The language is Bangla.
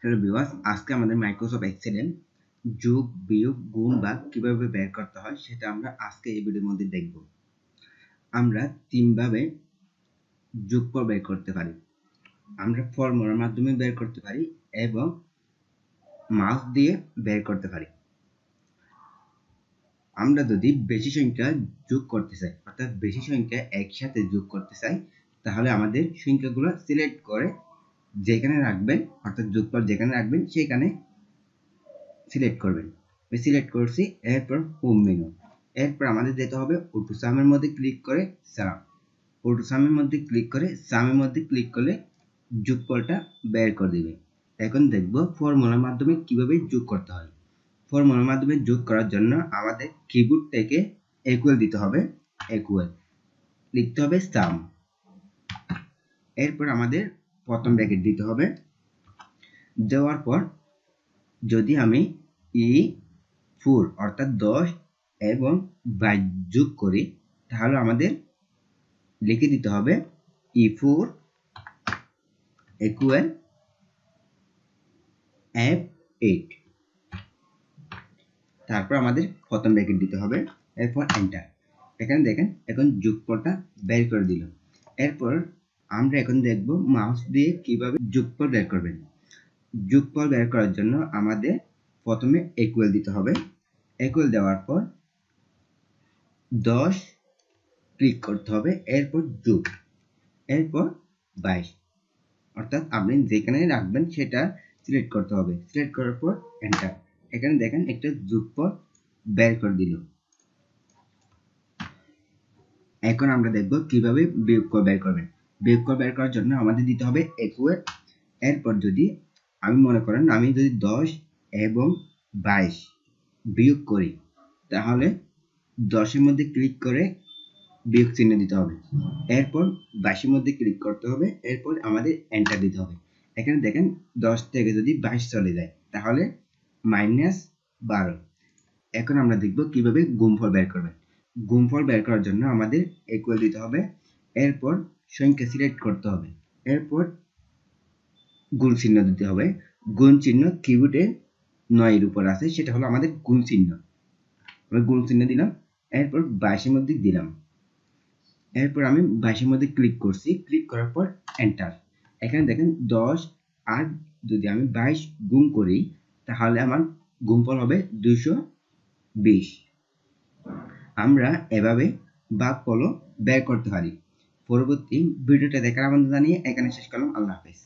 হ্যালো ভিউয়ার্স, আজকে আমাদের মাইক্রোসফট এক্সেলে যোগ, বিয়োগ, গুণ, ভাগ কিভাবে বের করতে হয় সেটা আমরা আজকে এই ভিডিওর মধ্যে দেখব। আমরা তিনভাবে যোগফল বের করতে পারি। আমরা ফর্মুলার মাধ্যমে বের করতে পারি এবং মাউস দিয়ে বের করতে পারি। আমরা যদি বেশি সংখ্যা যোগ করতে চাই, অর্থাৎ বেশি সংখ্যা একসাথে যোগ করতে চাই, তাহলে আমাদের সংখ্যাগুলো সিলেক্ট করে যেখানে রাখবেন, অর্থাৎ যোগফল যেখানে রাখবেন সেখানে সিলেক্ট করবেন। আমি সিলেক্ট করছি, এরপর হোম মেনু, এরপর আমাদের যেতে হবে অটো সামের মধ্যে ক্লিক করে সাম, অটো সামের মধ্যে ক্লিক করে সামের মধ্যে ক্লিক করলে যোগফলটা বের করে দিবে। এখন দেখব ফর্মুলার মাধ্যমে কিভাবে যোগ করতে হয়। ফর্মুলার মাধ্যমে যোগ করার জন্য আমাদের কিবোর্ড থেকে ইকুয়াল দিতে হবে, ইকুয়াল লিখতে হবে সাম, এরপর আমাদের প্রথম ব্র্যাকেট দিতে হবে। দেওয়ার পর যদি আমি E4 অর্থাৎ 10 এবং 22 যোগ করি, তাহলে আমাদের লিখে দিতে হবে E4 equal F8, তারপর আমাদের প্রথম ব্র্যাকেট দিতে হবে, এরপর এন্টার। এখানে দেখেন এখন যোগফলটা বের করে দিল। এরপর আমরা এখন দেখব মাউস দিয়ে কিভাবে যোগফল বের করবেন। যোগফল বের করার জন্য আমাদের প্রথমে ইকুয়াল দিতে হবে, ইকুয়াল দেওয়ার পর 10 ক্লিক করতে হবে, এরপর যোগ, এরপর 22, অর্থাৎ আপনি যেখানে রাখবেন সেটা সিলেক্ট করতে হবে। সিলেক্ট করার পর এন্টার। এখানে দেখেন একটা যোগফল বের করে দিল। এখন আমরা দেখব কিভাবে বিয়োগফল বের করবেন। বিয়োগফল বের করার জন্য আমাদের দিতে হবে ইকুয়াল, এরপর যদি আমি মনে করেন আমি যদি 10 এবং 22 বিয়োগ করি, তাহলে 10 এর মধ্যে ক্লিক করে বিয়োগ চিহ্ন দিতে হবে, এরপর 22 এর মধ্যে ক্লিক করতে হবে, এরপর আমাদের এন্টার দিতে হবে। এখানে দেখেন 10 থেকে যদি 22 চলে যায় তাহলে -12। এখন আমরা দেখব কিভাবে গুণফল বের করবেন। গুণফল বের করার জন্য আমাদের ইকুয়াল দিতে হবে, এরপর সংখ্যা সিলেক্ট করতে হবে, এরপর গুণ চিহ্ন দিতে হবে। গুণ চিহ্ন কিবোর্ডে 9 এর উপর আছে, সেটা হলো আমাদের গুণ চিহ্ন। আমি গুণ চিহ্ন দিলাম, এরপর 22 এর মধ্যে দিলাম, এরপর আমি 22 এর মধ্যে ক্লিক করছি, ক্লিক করার পর এন্টার। এখানে দেখেন 10 আর যদি আমি 22 গুণ করি, তাহলে আমার গুণফল হবে 220। আমরা এভাবে ভাগফলও বের করতে পারি। পরবর্তী ভিডিওটা দেখার আমন্ত্রণ জানিয়ে এখানে শেষ করলাম। আল্লাহ হাফেজ।